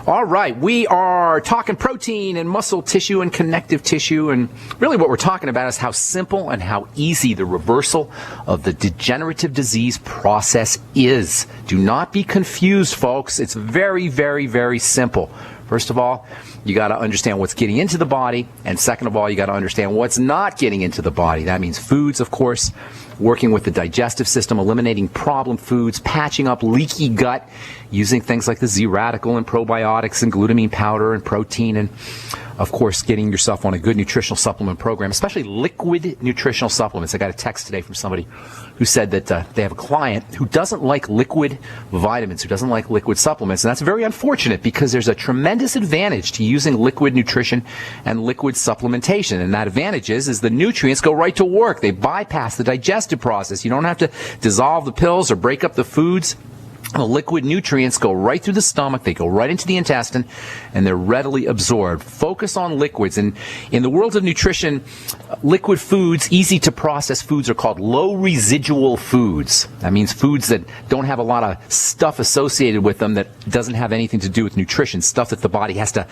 All right, we are talking protein and muscle tissue and connective tissue, and really what we're talking about is how simple and how easy the reversal of the degenerative disease process is. Do not be confused, folks. It's very, very, very simple. First of all, you got to understand what's getting into the body, and second of all, you got to understand what's not getting into the body. That means foods, of course, working with the digestive system, eliminating problem foods, patching up leaky gut, using things like the Z radical and probiotics and glutamine powder and protein, and of course getting yourself on a good nutritional supplement program, especially liquid nutritional supplements. I got a text today from somebody who said that they have a client who doesn't like liquid vitamins, who doesn't like liquid supplements, and that's very unfortunate because there's a tremendous advantage to using liquid nutrition and liquid supplementation, and that advantage is the nutrients go right to work. They bypass the digestive process. You don't have to dissolve the pills or break up the foods. The liquid nutrients go right through the stomach, they go right into the intestine, and they're readily absorbed. Focus on liquids. And in the world of nutrition, liquid foods, easy to process foods, are called low residual foods. That means foods that don't have a lot of stuff associated with them that doesn't have anything to do with nutrition, stuff that the body has to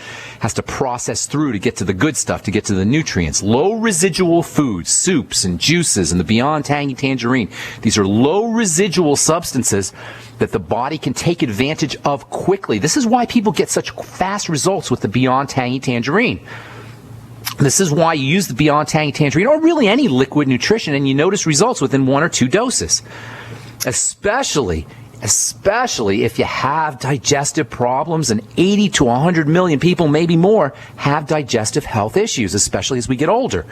process through to get to the good stuff, to get to the nutrients. Low residual foods, soups and juices and the Beyond Tangy Tangerine. These are low residual substances that the body can take advantage of quickly. This is why people get such fast results with the Beyond Tangy Tangerine. This is why you use the Beyond Tangy Tangerine, or really any liquid nutrition, and you notice results within 1 or 2 doses. Especially if you have digestive problems, and 80 to 100 million people, maybe more, have digestive health issues, especially as we get older.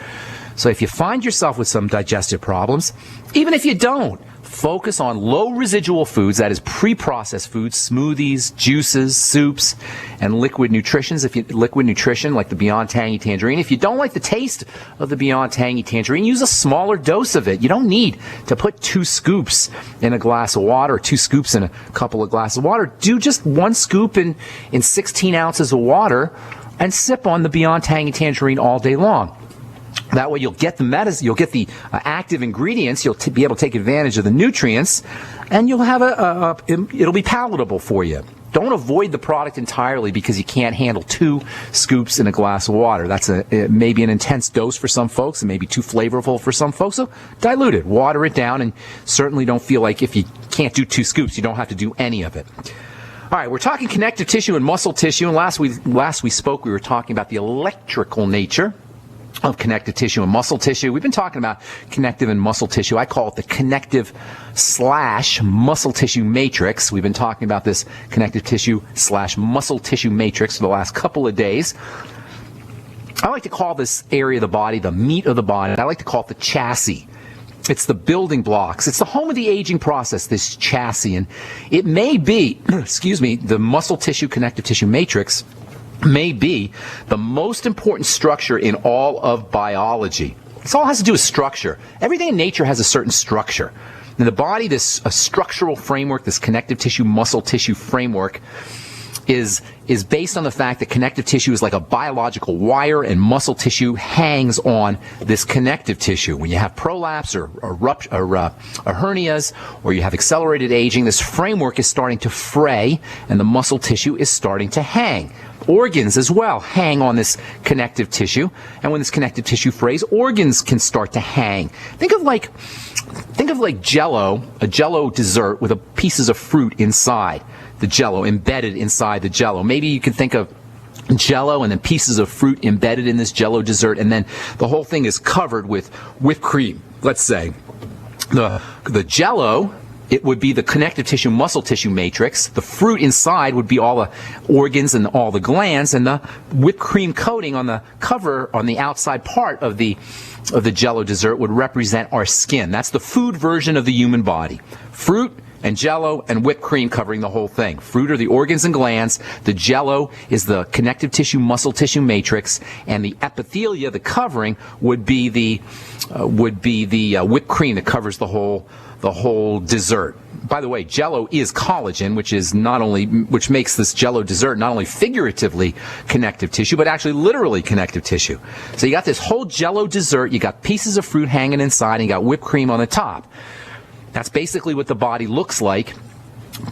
So if you find yourself with some digestive problems, even if you don't, focus on low residual foods, that is pre-processed foods, smoothies, juices, soups, and liquid nutrition like the Beyond Tangy Tangerine. If you don't like the taste of the Beyond Tangy Tangerine, use a smaller dose of it. You don't need to put 2 scoops in a glass of water or 2 scoops in a couple of glasses of water. Do just 1 scoop in 16 ounces of water and sip on the Beyond Tangy Tangerine all day long. That way you'll get the medicine, you'll get the active ingredients, you'll be able to take advantage of the nutrients, and you'll have it'll be palatable for you. Don't avoid the product entirely because you can't handle 2 scoops in a glass of water. That's maybe an intense dose for some folks and maybe too flavorful for some folks. So dilute it, water it down, and certainly don't feel like if you can't do 2 scoops, you don't have to do any of it. All right, we're talking connective tissue and muscle tissue, and last we spoke, we were talking about the electrical nature of connective tissue and muscle tissue. We've been talking about connective and muscle tissue. I call it the connective/muscle tissue matrix. We've been talking about this connective tissue/muscle tissue matrix for the last couple of days. I like to call this area of the body the meat of the body, and I like to call it the chassis. It's the building blocks. It's the home of the aging process, this chassis. And it may be, the muscle tissue connective tissue matrix may be the most important structure in all of biology. This all has to do with structure. Everything in nature has a certain structure. In the body, this structural framework, this connective tissue, muscle tissue framework, is based on the fact that connective tissue is like a biological wire, and muscle tissue hangs on this connective tissue. When you have prolapse or hernias, or you have accelerated aging, this framework is starting to fray, and the muscle tissue is starting to hang. Organs as well hang on this connective tissue, and when this connective tissue frays, organs can start to hang. Think of like Jell-O, a Jell-O dessert with pieces of fruit inside the Jell-O, embedded inside the Jell-O. Maybe you can think of Jell-O and then pieces of fruit embedded in this Jell-O dessert, and then the whole thing is covered with whipped cream. Let's say the Jell-O, it would be the connective tissue, muscle tissue matrix. The fruit inside would be all the organs and all the glands, and the whipped cream coating on the cover, on the outside part of the Jell-O dessert, would represent our skin. That's the food version of the human body. Fruit and Jell-O and whipped cream covering the whole thing. Fruit are the organs and glands. The Jell-O is the connective tissue, muscle tissue matrix, and the epithelia, the covering, would be the whipped cream that covers the whole dessert. By the way, Jell-O is collagen, which makes this Jell-O dessert not only figuratively connective tissue, but actually literally connective tissue. So you got this whole Jell-O dessert, you got pieces of fruit hanging inside, and you got whipped cream on the top. That's basically what the body looks like,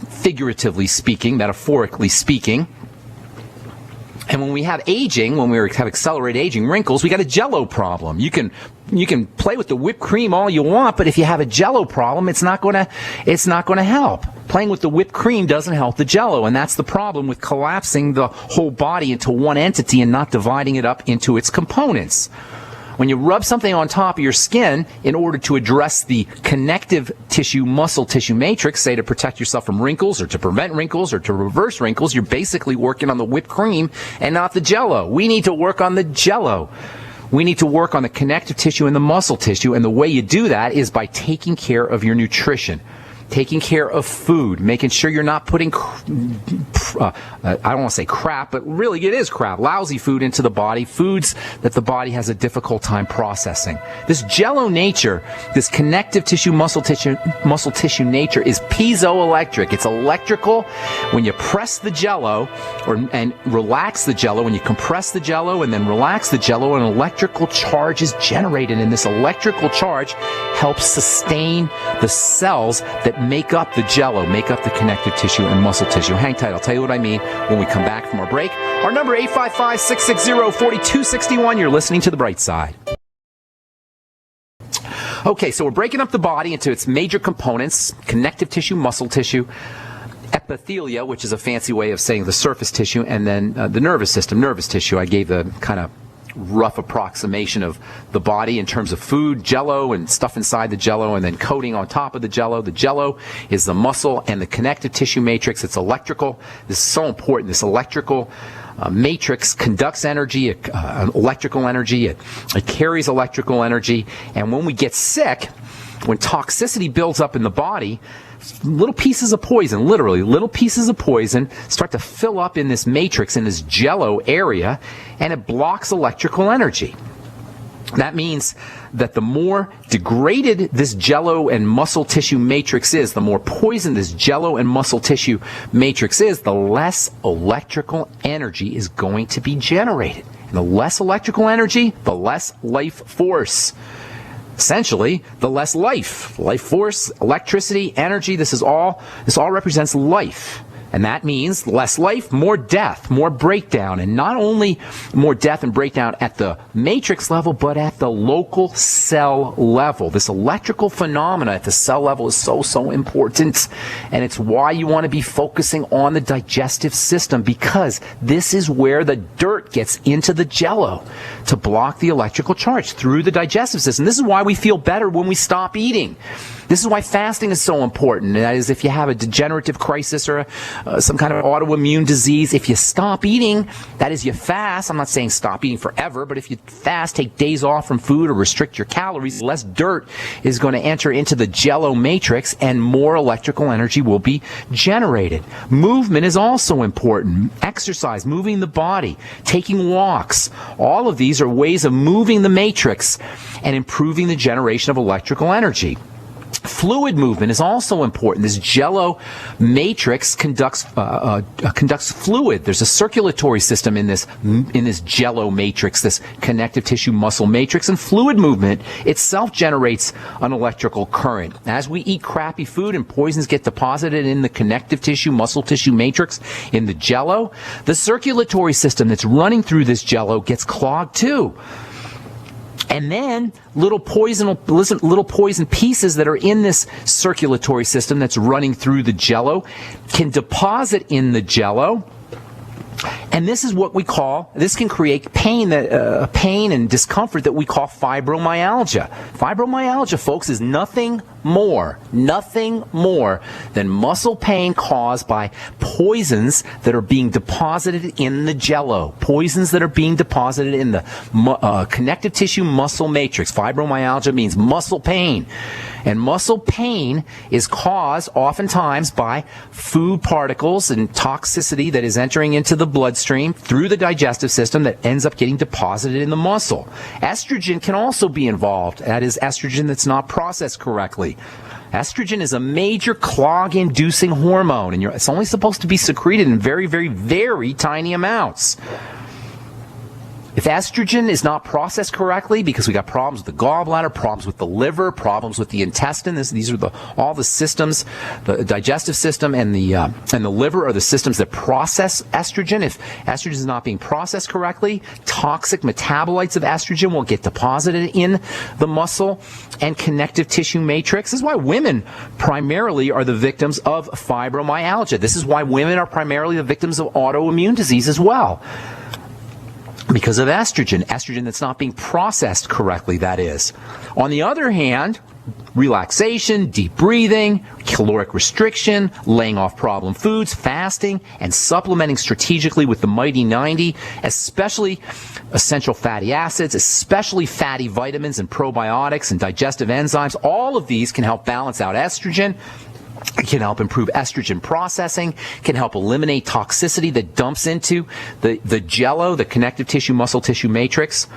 figuratively speaking, metaphorically speaking. And when we have aging, when we have accelerated aging, wrinkles, we got a Jell-O problem. You can play with the whipped cream all you want, but if you have a Jell-O problem, it's not going to help. Playing with the whipped cream doesn't help the Jell-O, and that's the problem with collapsing the whole body into one entity and not dividing it up into its components. When you rub something on top of your skin in order to address the connective tissue, muscle tissue matrix, say to protect yourself from wrinkles or to prevent wrinkles or to reverse wrinkles, you're basically working on the whipped cream and not the Jell-O. We need to work on the Jell-O. We need to work on the connective tissue and the muscle tissue, and the way you do that is by taking care of your nutrition. Taking care of food, making sure you're not putting, I don't want to say crap, but really it is crap, lousy food into the body, foods that the body has a difficult time processing. This Jell-O nature, this connective tissue, muscle tissue nature is piezoelectric. It's electrical. When you press the Jell-O and relax the Jell-O, when you compress the Jell-O and then relax the Jell-O, an electrical charge is generated, and this electrical charge helps sustain the cells that make up the Jell-O, make up the connective tissue and muscle tissue. Hang tight. I'll tell you what I mean when we come back from our break. Our number 855-660-4261. You're listening to The Bright Side. Okay, so we're breaking up the body into its major components: connective tissue, muscle tissue, epithelia, which is a fancy way of saying the surface tissue, and then the nervous system, nervous tissue. I gave the kind of rough approximation of the body in terms of food, Jell-O and stuff inside the Jell-O, and then coating on top of the Jell-O. The Jell-O is the muscle and the connective tissue matrix. It's electrical. This is so important. This electrical matrix conducts energy, electrical energy. It carries electrical energy. And when we get sick, when toxicity builds up in the body, little pieces of poison, literally little pieces of poison, start to fill up in this matrix, in this Jell-O area, and it blocks electrical energy. That means that the more degraded this Jell-O and muscle tissue matrix is, the more poison this Jell-O and muscle tissue matrix is, the less electrical energy is going to be generated. And the less electrical energy, the less life force. Essentially, the less life force, electricity, energy, this all represents life. And that means less life, more death, more breakdown. And not only more death and breakdown at the matrix level, but at the local cell level. This electrical phenomena at the cell level is so important. And it's why you want to be focusing on the digestive system, because this is where the dirt gets into the Jell-O to block the electrical charge through the digestive system. This is why we feel better when we stop eating. This is why fasting is so important. That is, if you have a degenerative crisis or some kind of autoimmune disease, if you stop eating, that is, you fast. I'm not saying stop eating forever, but if you fast, take days off from food or restrict your calories, less dirt is going to enter into the Jell-O matrix and more electrical energy will be generated. Movement is also important. Exercise, moving the body, taking walks. All of these are ways of moving the matrix and improving the generation of electrical energy. Fluid movement is also important. This Jell-O matrix conducts fluid. There's a circulatory system in this Jell-O matrix, this connective tissue muscle matrix, and fluid movement itself generates an electrical current. As we eat crappy food and poisons get deposited in the connective tissue, muscle tissue matrix in the Jell-O, the circulatory system that's running through this Jell-O gets clogged too. And then little poison pieces that are in this circulatory system that's running through the Jell-O can deposit in the Jell-O. And this is what we call, this can create pain and discomfort that we call fibromyalgia. Fibromyalgia, folks, is nothing more than muscle pain caused by poisons that are being deposited in the Jell-O. Poisons that are being deposited in the connective tissue muscle matrix. Fibromyalgia means muscle pain. And muscle pain is caused oftentimes by food particles and toxicity that is entering into the bloodstream through the digestive system that ends up getting deposited in the muscle. Estrogen can also be involved. That is estrogen that's not processed correctly. Estrogen is a major clog-inducing hormone, and it's only supposed to be secreted in very, very, very tiny amounts. If estrogen is not processed correctly, because we got problems with the gallbladder, problems with the liver, problems with the intestine, these are all the systems, the digestive system and the liver are the systems that process estrogen. If estrogen is not being processed correctly, toxic metabolites of estrogen will get deposited in the muscle and connective tissue matrix. This is why women primarily are the victims of fibromyalgia. This is why women are primarily the victims of autoimmune disease as well. Because of estrogen that's not being processed correctly, that is. On the other hand, relaxation, deep breathing, caloric restriction, laying off problem foods, fasting, and supplementing strategically with the Mighty 90, especially essential fatty acids, especially fatty vitamins and probiotics and digestive enzymes, all of these can help balance out estrogen. It can help improve estrogen processing, can help eliminate toxicity that dumps into the jello, the connective tissue, muscle tissue matrix.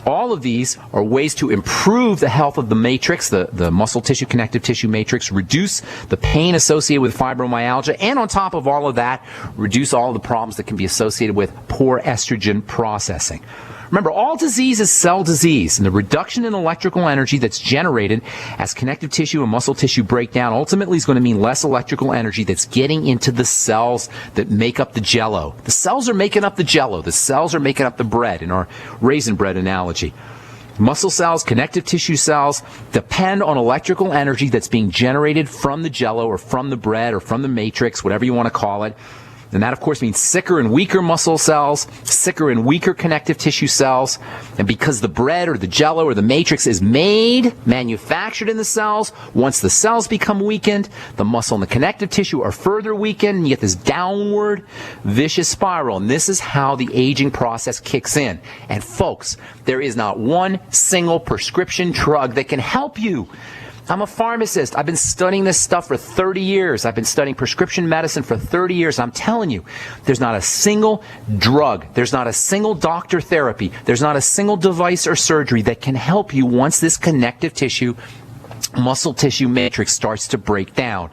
All of these are ways to improve the health of the matrix, the muscle tissue, connective tissue matrix, reduce the pain associated with fibromyalgia, and on top of all of that, reduce all of the problems that can be associated with poor estrogen processing. Remember, all disease is cell disease, and the reduction in electrical energy that's generated as connective tissue and muscle tissue break down ultimately is going to mean less electrical energy that's getting into the cells that make up the jello. The cells are making up the jello. The cells are making up the bread in our raisin bread analogy. Muscle cells, connective tissue cells depend on electrical energy that's being generated from the jello or from the bread or from the matrix, whatever you want to call it. And that, of course, means sicker and weaker muscle cells, sicker and weaker connective tissue cells. And because the bread or the jello or the matrix is manufactured in the cells, once the cells become weakened, the muscle and the connective tissue are further weakened, and you get this downward vicious spiral. And this is how the aging process kicks in. And folks, there is not one single prescription drug that can help you. I'm a pharmacist. I've been studying this stuff for 30 years. I've been studying prescription medicine for 30 years. I'm telling you, there's not a single drug, there's not a single doctor therapy, there's not a single device or surgery that can help you once this connective tissue, muscle tissue matrix starts to break down.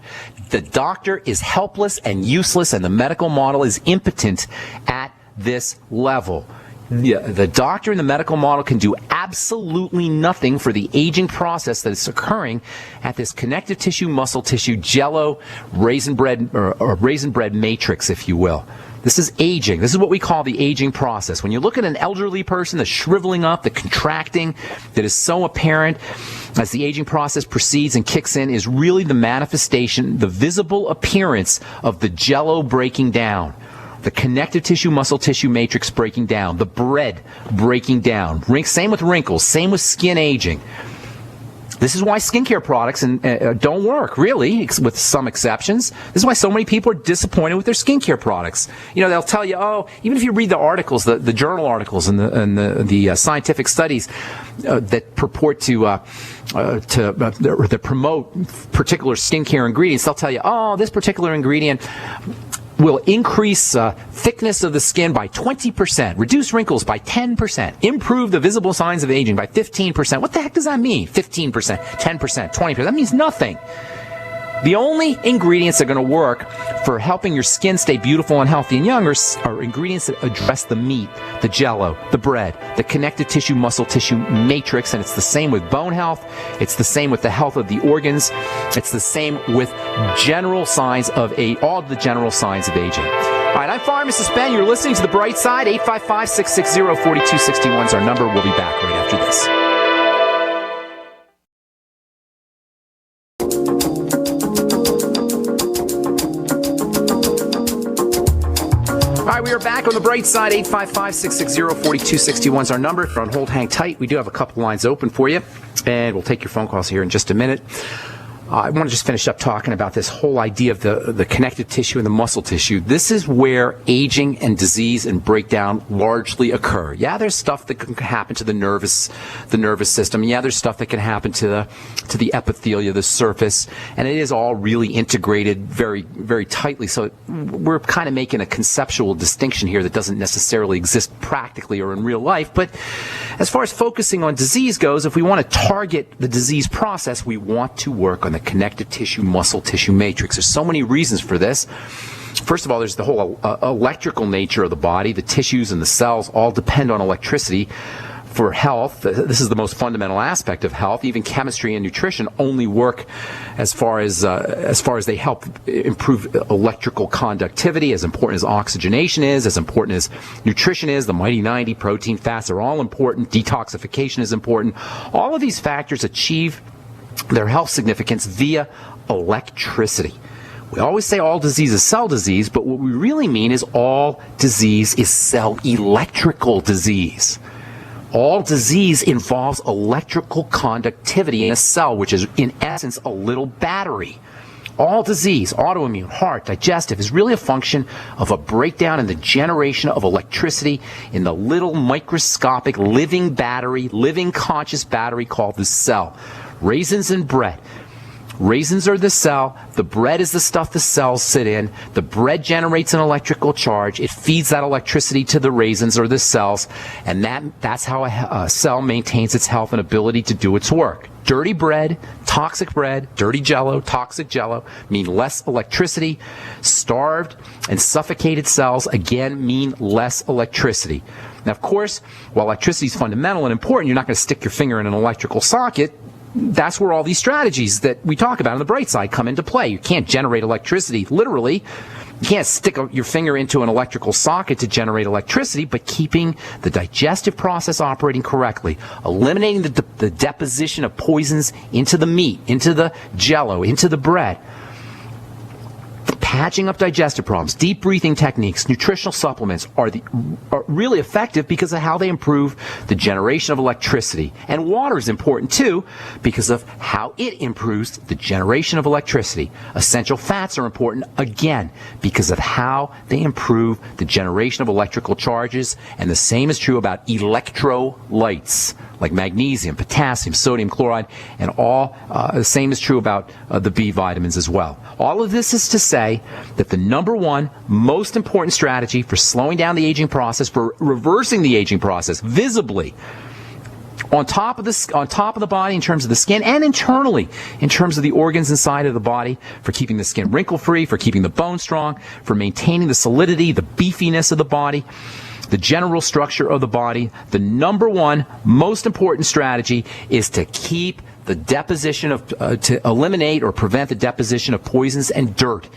The doctor is helpless and useless, and the medical model is impotent at this level. The doctor and the medical model can do absolutely nothing for the aging process that is occurring at this connective tissue, muscle tissue, jello, raisin bread, or raisin bread matrix, if you will. This is aging. This is what we call the aging process. When you look at an elderly person, the shriveling up, the contracting that is so apparent as the aging process proceeds and kicks in is really the manifestation, the visible appearance of the jello breaking down. The connective tissue, muscle tissue matrix breaking down, the bread breaking down. Same with wrinkles, same with skin aging. This is why skincare products don't work, really, with some exceptions. This is why so many people are disappointed with their skincare products. You know, they'll tell you, oh, even if you read the articles, the journal articles and the scientific studies that purport that promote particular skincare ingredients, they'll tell you, oh, this particular ingredient will increase thickness of the skin by 20%, reduce wrinkles by 10%, improve the visible signs of aging by 15%. What the heck does that mean? 15%, 10%, 20%. That means nothing. The only ingredients that are going to work for helping your skin stay beautiful and healthy and young are ingredients that address the meat, the jello, the bread, the connective tissue, muscle tissue matrix, and it's the same with bone health. It's the same with the health of the organs. It's the same with general signs of all the general signs of aging. All right, I'm Pharmacist Ben. You're listening to The Bright Side. 855-660-4261 is our number. We'll be back right after this. All right, we are back on The Bright Side. 855-660-4261 is our number. If you're on hold, hang tight. We do have a couple lines open for you, and we'll take your phone calls here in just a minute. I want to just finish up talking about this whole idea of the connective tissue and the muscle tissue. This is where aging and disease and breakdown largely occur. Yeah, there's stuff that can happen to the nervous system. Yeah, there's stuff that can happen to the epithelia, the surface, and it is all really integrated very, very tightly. So we're kind of making a conceptual distinction here that doesn't necessarily exist practically or in real life. But as far as focusing on disease goes, if we want to target the disease process, we want to work on the connective tissue, muscle tissue matrix. There's so many reasons for this. First of all, there's the whole electrical nature of the body. The tissues and the cells all depend on electricity for health. This is the most fundamental aspect of health. Even chemistry and nutrition only work as far as they help improve electrical conductivity. As important as oxygenation is, as important as nutrition is, the mighty 90, protein, fats are all important. Detoxification is important. All of these factors achieve their health significance via electricity. We always say all disease is cell disease, but what we really mean is all disease is cell electrical disease. All disease involves electrical conductivity in a cell, which is in essence a little battery. All disease, autoimmune, heart, digestive, is really a function of a breakdown in the generation of electricity in the little microscopic living battery, living conscious battery called the cell. Raisins and bread. Raisins are the cell. The bread is the stuff the cells sit in. The bread generates an electrical charge. It feeds that electricity to the raisins or the cells, and that's how a cell maintains its health and ability to do its work. Dirty bread, toxic bread, dirty jello, toxic jello mean less electricity. Starved and suffocated cells, again, mean less electricity. Now, of course, while electricity is fundamental and important, you're not going to stick your finger in an electrical socket. That's where all these strategies that we talk about on the bright side come into play. You can't generate electricity, literally. You can't stick your finger into an electrical socket to generate electricity, but keeping the digestive process operating correctly, eliminating the deposition of poisons into the meat, into the jello, into the bread, patching up digestive problems, deep breathing techniques, nutritional supplements are really effective because of how they improve the generation of electricity. And water is important too because of how it improves the generation of electricity. Essential fats are important again because of how they improve the generation of electrical charges. And the same is true about electrolytes like magnesium, potassium, sodium chloride, and all the same is true about the B vitamins as well. All of this is to say that the number one most important strategy for slowing down the aging process, for reversing the aging process visibly, on top of the body in terms of the skin, and internally in terms of the organs inside of the body, for keeping the skin wrinkle-free, for keeping the bone strong, for maintaining the solidity, the beefiness of the body, the general structure of the body, the number one most important strategy is to keep the deposition of, to eliminate or prevent the deposition of poisons and dirt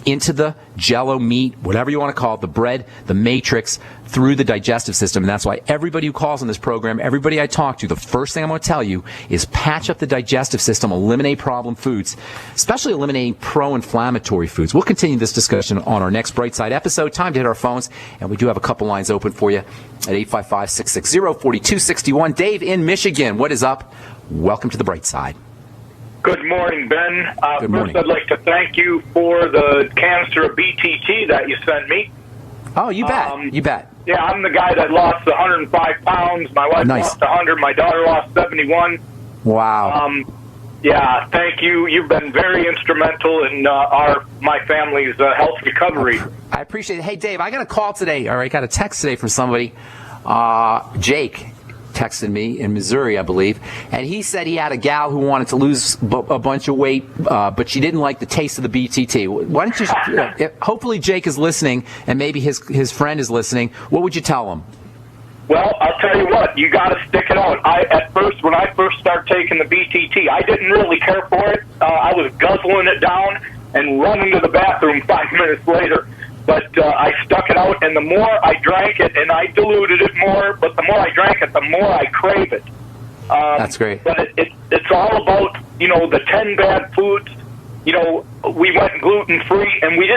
into the jello, meat, whatever you want to call it, the bread, the matrix, through the digestive system. And that's why everybody who calls on this program, everybody I talk to, the first thing I'm going to tell you is patch up the digestive system, eliminate problem foods, especially eliminating pro-inflammatory foods. We'll continue this discussion on our next Bright Side episode. Time to hit our phones, and we do have a couple lines open for you at 855-660-4261. Dave in Michigan, what is up? Welcome to the Bright Side. Good morning, Ben. Good morning. First, I'd like to thank you for the canister of BTT that you sent me. Oh, you bet. You bet. Yeah, I'm the guy that lost 105 pounds. My wife Nice. lost 100. My daughter lost 71. Wow. Yeah, thank you. You've been very instrumental in my family's health recovery. I appreciate it. Hey, Dave, I got a call today, or I got a text today from somebody, Jake texted me in Missouri, I believe, and he said he had a gal who wanted to lose a bunch of weight, but she didn't like the taste of the BTT. Why don't you, hopefully Jake is listening, and maybe his friend is listening. What would you tell him? Well, I'll tell you what, you got to stick it out. When I first started taking the BTT, I didn't really care for it. I was guzzling it down and running to the bathroom 5 minutes later. But I stuck it out, and the more I drank it, and I diluted it more, but the more I drank it, the more I crave it. That's great. But it's all about, the 10 bad foods. We went gluten-free, and we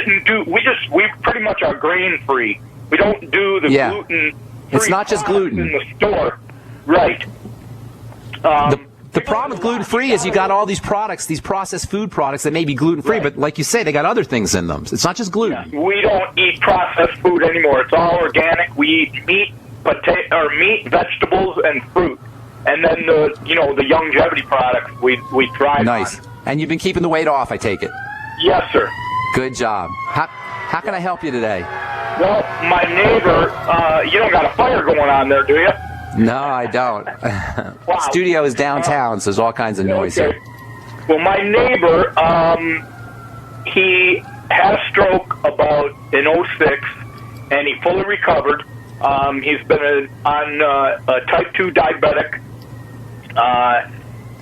pretty much are grain-free. We don't do the gluten-free. It's not just gluten. In the store. Right. The problem with gluten-free is you got all these products, these processed food products that may be gluten-free, but like you say, they got other things in them. It's not just gluten. Yeah, we don't eat processed food anymore. It's all organic. We eat meat, vegetables, and fruit. And then the longevity products we thrive Nice. on. And you've been keeping the weight off, I take it. Yes, sir. Good job. How can I help you today? Well, my neighbor, you don't got a fire going on there, do you? No, I don't. Wow. Studio is downtown, so there's all kinds of noise here. Well, my neighbor, he had a stroke about in '06, and he fully recovered. He's been on a type 2 diabetic.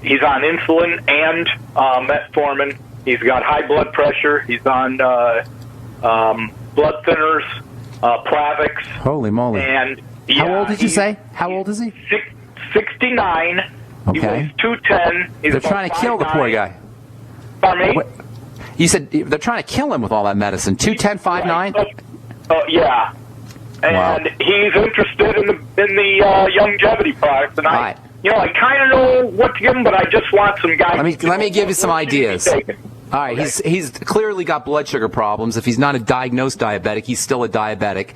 He's on insulin and metformin. He's got high blood pressure. He's on blood thinners, Plavix. Holy moly. And how old did you say? How old is he? 69. Okay. He weighs 210. They're trying to kill the poor guy. Pardon me? You said they're trying to kill him with all that medicine. 210, 5'9"? Yeah. And he's interested in the longevity products. And I kind of know what to give him, but I just want some guidance. Let me give you some ideas. All right, okay. He's clearly got blood sugar problems. If he's not a diagnosed diabetic, he's still a diabetic.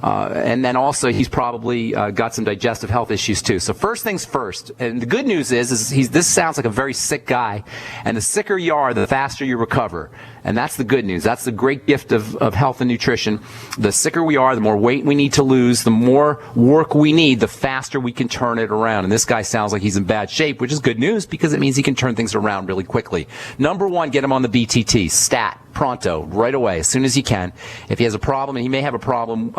And then also he's probably got some digestive health issues too. So first things first, and the good news is this sounds like a very sick guy, and the sicker you are, the faster you recover. And that's the good news. That's the great gift of health and nutrition. The sicker we are, the more weight we need to lose, the more work we need, the faster we can turn it around. And this guy sounds like he's in bad shape, which is good news because it means he can turn things around really quickly. Number one, get him on the BTT, stat. Pronto, right away, as soon as you can. If he has a problem, and he may have a problem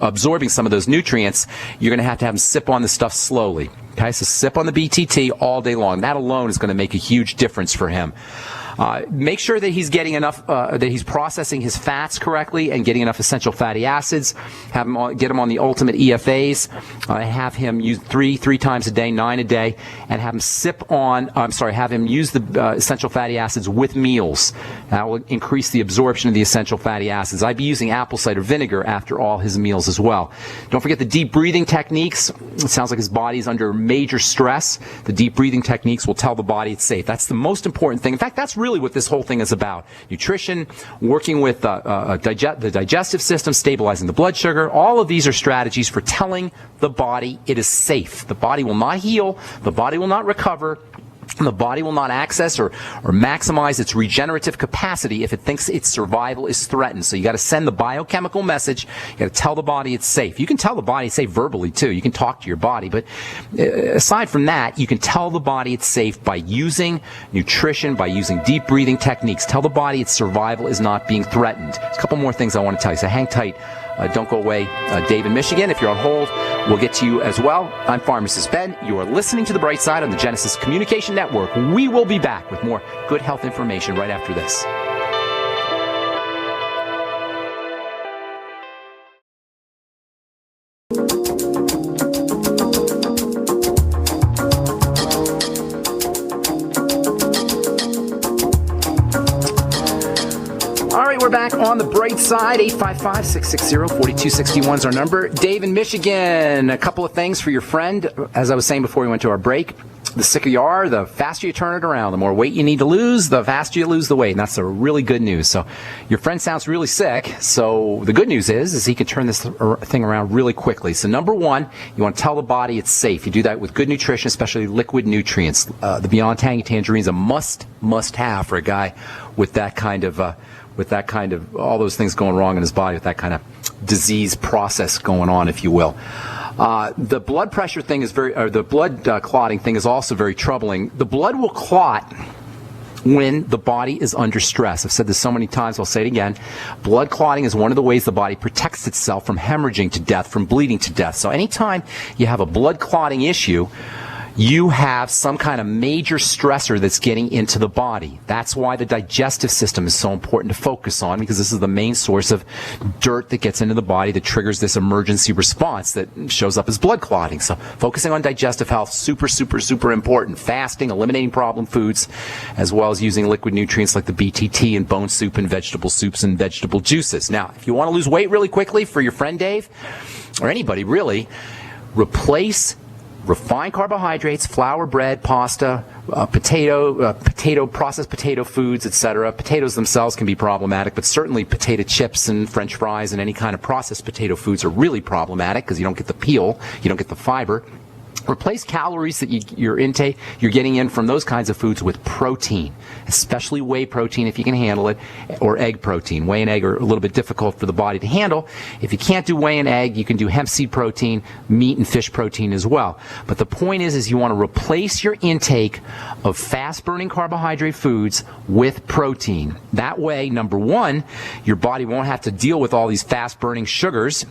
absorbing some of those nutrients, you're going to have him sip on the stuff slowly. Okay, so sip on the BTT all day long. That alone is going to make a huge difference for him. Make sure that he's getting enough, that he's processing his fats correctly and getting use essential fatty acids. Get him on the ultimate EFAs. Have him use three times a day, 9 a day, and have him use the essential fatty acids with meals. That will increase the absorption of the essential fatty acids. I'd be using apple cider vinegar after all his meals as well. Don't forget the deep breathing techniques. It sounds like his body's under major stress. The deep breathing techniques will tell the body it's safe. That's the most important thing. In fact, that's really what this whole thing is about. Nutrition, working with the digestive system, stabilizing the blood sugar. All of these are strategies for telling the body it is safe. The body will not heal. The body will not recover. And the body will not access or maximize its regenerative capacity if it thinks its survival is threatened. So you got to send the biochemical message. You got to tell the body it's safe. You can tell the body it's safe verbally too. You can talk to your body, but aside from that, you can tell the body it's safe by using nutrition, by using deep breathing techniques. Tell the body its survival is not being threatened. There's a couple more things I want to tell you. So hang tight. Don't go away. Dave in Michigan, if you're on hold, we'll get to you as well. I'm Pharmacist Ben. You are listening to The Bright Side on the Genesis Communication Network. We will be back with more good health information right after this. We're back on The Bright Side. 855-660-4261 is our number. Dave in Michigan, a couple of things for your friend. As I was saying before we went to our break, the sicker you are, the faster you turn it around. The more weight you need to lose, the faster you lose the weight. And that's the really good news. So your friend sounds really sick. So the good news is he can turn this thing around really quickly. So number one, you want to tell the body it's safe. You do that with good nutrition, especially liquid nutrients. The Beyond Tangy Tangerine is a must have for a guy with that kind of all those things going wrong in his body, with that kind of disease process going on, if you will. The blood pressure thing is the blood clotting thing is also very troubling. The blood will clot when the body is under stress. I've said this so many times, I'll say it again. Blood clotting is one of the ways the body protects itself from hemorrhaging to death, from bleeding to death. So anytime you have a blood clotting issue, you have some kind of major stressor that's getting into the body. That's why the digestive system is so important to focus on, because this is the main source of dirt that gets into the body that triggers this emergency response that shows up as blood clotting. So focusing on digestive health, super, super, super important. Fasting, eliminating problem foods, as well as using liquid nutrients like the BTT and bone soup and vegetable soups and vegetable juices. Now, if you want to lose weight really quickly for your friend Dave, or anybody really, replace refined carbohydrates, flour, bread, pasta, processed potato foods, etc. Potatoes themselves can be problematic, but certainly potato chips and French fries and any kind of processed potato foods are really problematic because you don't get the peel, you don't get the fiber. Replace calories that you're getting in from those kinds of foods with protein, especially whey protein if you can handle it, or egg protein. Whey and egg are a little bit difficult for the body to handle. If you can't do whey and egg, you can do hemp seed protein, meat and fish protein as well. But the point is you want to replace your intake of fast-burning carbohydrate foods with protein. That way, number one, your body won't have to deal with all these fast-burning sugars,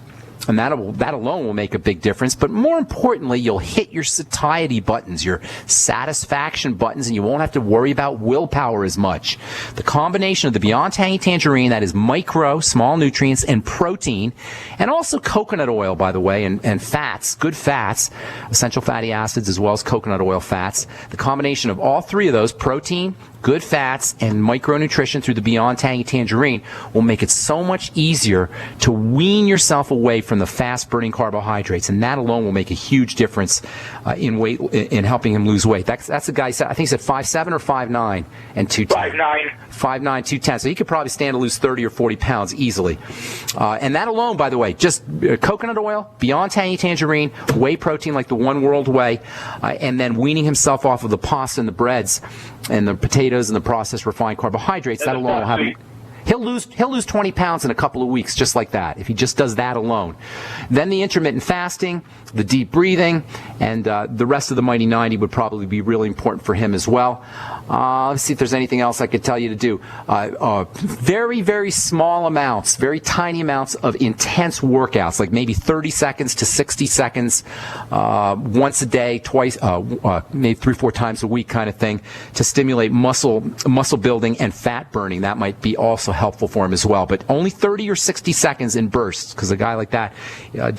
and that alone will make a big difference. But more importantly, you'll hit your satiety buttons, your satisfaction buttons, and you won't have to worry about willpower as much. The combination of the Beyond Tangy Tangerine, that is small nutrients, and protein, and also coconut oil, by the way, and fats, good fats, essential fatty acids as well as coconut oil fats. The combination of all three of those, protein, good fats, and micronutrition through the Beyond Tangy Tangerine, will make it so much easier to wean yourself away from the fast-burning carbohydrates, and that alone will make a huge difference in helping him lose weight. That's the guy, I think he said 5'7" or 5'9", and 210. 5'9". 5'9", 210. So he could probably stand to lose 30 or 40 pounds easily. And that alone, by the way, just coconut oil, Beyond Tangy Tangerine, whey protein like the One World Whey, and then weaning himself off of the pasta and the breads and the potatoes and the processed refined carbohydrates. That alone will have him. He'll lose 20 pounds in a couple of weeks just like that if he just does that alone. Then the intermittent fasting, the deep breathing, and the rest of the Mighty 90 would probably be really important for him as well. Let's see if there's anything else I could tell you to do. Very, very small amounts, very tiny amounts of intense workouts, like maybe 30 seconds to 60 seconds once a day, twice, maybe 3-4 times a week kind of thing, to stimulate muscle building and fat burning. That might be also helpful for him as well, but only 30 or 60 seconds in bursts, because a guy like that,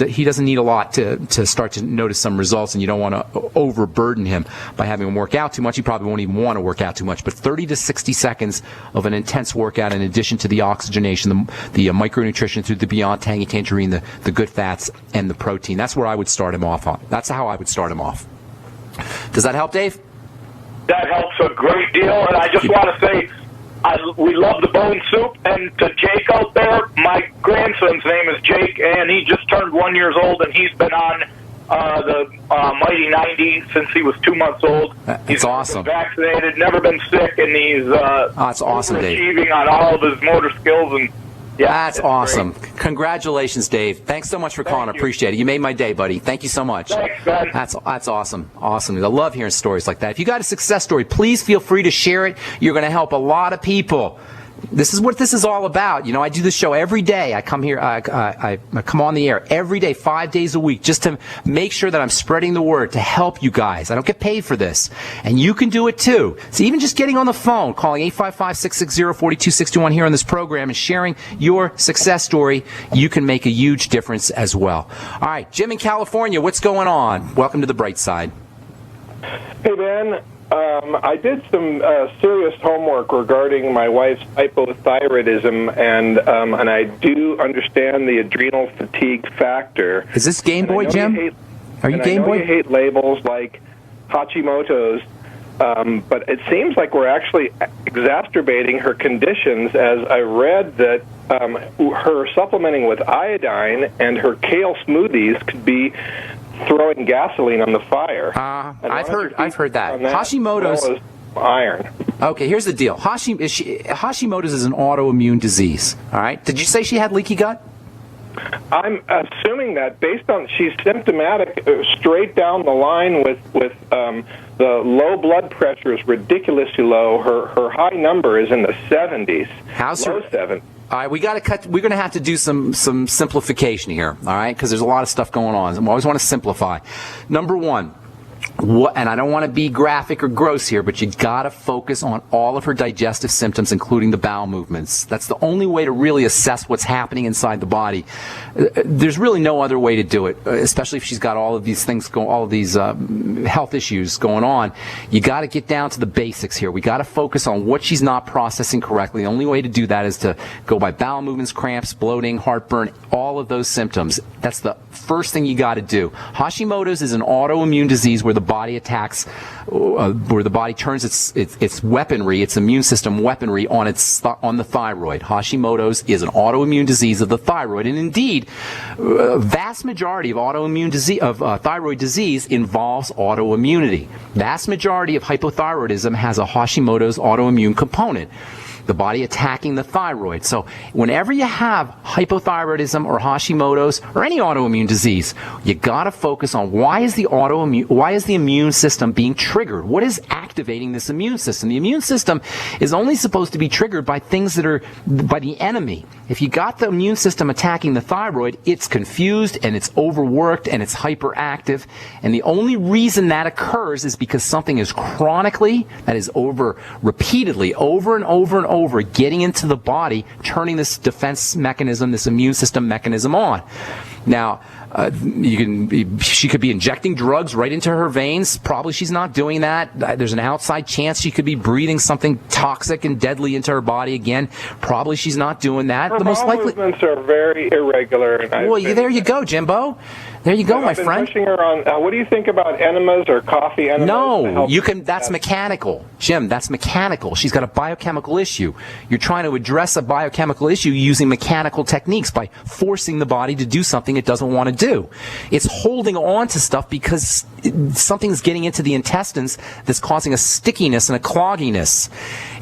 he doesn't need a lot to start to notice some results, and you don't want to overburden him by having him work out too much. He probably won't even want to work out too much, but 30 to 60 seconds of an intense workout in addition to the oxygenation, the micronutrition through the Beyond Tangy Tangerine, the good fats, and the protein. That's where I would start him off on. That's how I would start him off. Does that help, Dave? That helps a great deal, and I just want to say, we love the bone soup, and to Jake out there, my grandson's name is Jake, and he just turned 1 year old, and he's been on the Mighty 90 since he was 2 months old. He's awesome. Been vaccinated, never been sick, and he's that's awesome, achieving Dave. on all of his motor skills, and that's awesome. Great. Congratulations, Dave. Thanks so much for calling. I appreciate it. You made my day, buddy. Thank you so much. Thanks, Ben. That's awesome. Awesome. I love hearing stories like that. If you got a success story, please feel free to share it. You're going to help a lot of people. This is what this is all about. You know, I do this show every day. I come here, I come on the air every day, 5 days a week, just to make sure that I'm spreading the word to help you guys. I don't get paid for this. And you can do it too. So even just getting on the phone, calling 855-660-4261 here on this program and sharing your success story, you can make a huge difference as well. All right, Jim in California, what's going on? Welcome to the bright side. Hey, Ben. I did some serious homework regarding my wife's hypothyroidism, and I do understand the adrenal fatigue factor. Is this Game Boy, Jim? Are you Game Boy? I know you hate labels like Hashimoto's, but it seems like we're actually exacerbating her conditions, as I read that her supplementing with iodine and her kale smoothies could be throwing gasoline on the fire. I've heard that. Hashimoto's, as well as iron. Okay, here's the deal. Hashimoto's is an autoimmune disease. All right. Did you say she had leaky gut? I'm assuming that based on she's symptomatic straight down the line with the low blood pressure is ridiculously low. Her high number is in the 70s. How's low her? 7. All right, we're going to have to do some simplification here, all right, because there's a lot of stuff going on. I always want to simplify. Number one, and I don't want to be graphic or gross here, but you got to focus on all of her digestive symptoms, including the bowel movements. That's the only way to really assess what's happening inside the body. There's really no other way to do it, especially if she's got all of these things all of these health issues going on. You got to get down to the basics here. We got to focus on what she's not processing correctly. The only way to do that is to go by bowel movements, cramps, bloating, heartburn, all of those symptoms. That's the first thing you got to do. Hashimoto's is an autoimmune disease where the body attacks, where the body turns its weaponry, its immune system weaponry on the thyroid. Hashimoto's is an autoimmune disease of the thyroid, and indeed, vast majority of autoimmune disease thyroid disease involves autoimmunity. Vast majority of hypothyroidism has a Hashimoto's autoimmune component. The body attacking the thyroid. So whenever you have hypothyroidism or Hashimoto's or any autoimmune disease, you got to focus on why is the immune system being triggered? What is activating this immune system? The immune system is only supposed to be triggered by things that are by the enemy. If you got the immune system attacking the thyroid, it's confused and it's overworked and it's hyperactive. And the only reason that occurs is because something is chronically, that is repeatedly, over and over, getting into the body, turning this defense mechanism, this immune system mechanism on. Now, she could be injecting drugs right into her veins. Probably she's not doing that. There's an outside chance she could be breathing something toxic and deadly into her body again. Probably she's not doing that. Her bowel movements are very irregular. There you go, Jimbo. There you go, my friend. Pushing her on. What do you think about enemas or coffee enemas? No, you can. That's mechanical, Jim. That's mechanical. She's got a biochemical issue. You're trying to address a biochemical issue using mechanical techniques by forcing the body to do something it doesn't want to do. It's holding on to stuff because something's getting into the intestines that's causing a stickiness and a clogginess.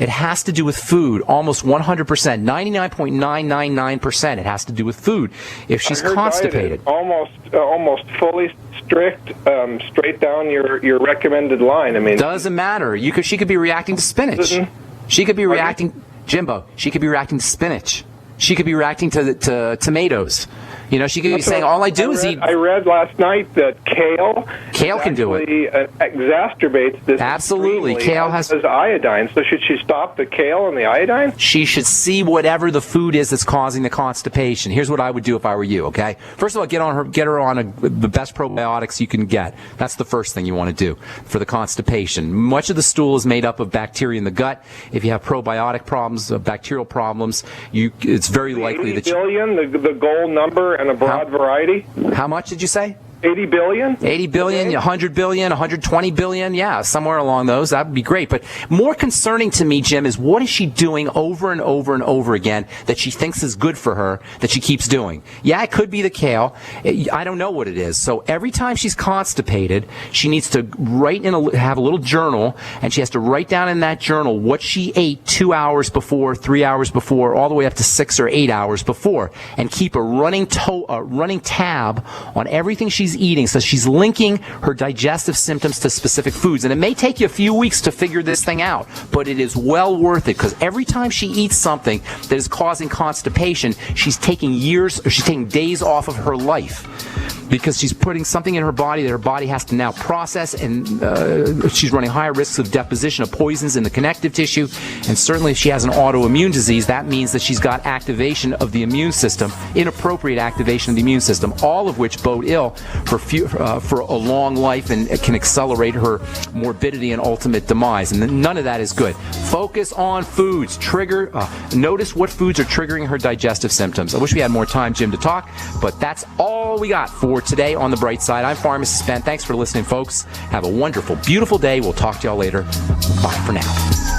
It has to do with food, almost 100%, 99.999%. It has to do with food. If she's constipated, almost fully strict, straight down your recommended line. I mean, doesn't matter. She could be reacting to spinach. She could be reacting, Jimbo. She could be reacting to spinach. She could be reacting to tomatoes. You know, she could be saying, all I do is eat. I read last night that kale can do it. Exacerbates this. Absolutely. Kale has iodine. So should she stop the kale and the iodine? She should see whatever the food is that's causing the constipation. Here's what I would do if I were you, okay? First of all, get her on the best probiotics you can get. That's the first thing you want to do for the constipation. Much of the stool is made up of bacteria in the gut. If you have probiotic problems, bacterial problems, it's very likely that 80 billion, the goal number, and a broad variety. How much did you say? 80 billion? 80 billion, 100 billion, 120 billion, yeah, somewhere along those. That would be great. But more concerning to me, Jim, is what is she doing over and over and over again that she thinks is good for her that she keeps doing? Yeah, it could be the kale. I don't know what it is. So every time she's constipated, she needs to have a little journal, and she has to write down in that journal what she ate 2 hours before, 3 hours before, all the way up to 6 or 8 hours before, and keep a running tab on everything she's eating, so she's linking her digestive symptoms to specific foods. And it may take you a few weeks to figure this thing out, but it is well worth it, because every time she eats something that is causing constipation, she's taking days off of her life, because she's putting something in her body that her body has to now process, and she's running higher risks of deposition of poisons in the connective tissue. And certainly if she has an autoimmune disease, that means that she's got activation of the immune system, inappropriate activation of the immune system, all of which bode ill for a long life, and it can accelerate her morbidity and ultimate demise. And none of that is good. Focus on foods. Notice what foods are triggering her digestive symptoms. I wish we had more time, Jim, to talk, but that's all we got for today on The Bright Side. I'm Pharmacist Ben. Thanks for listening, folks. Have a wonderful, beautiful day. We'll talk to y'all later. Bye for now.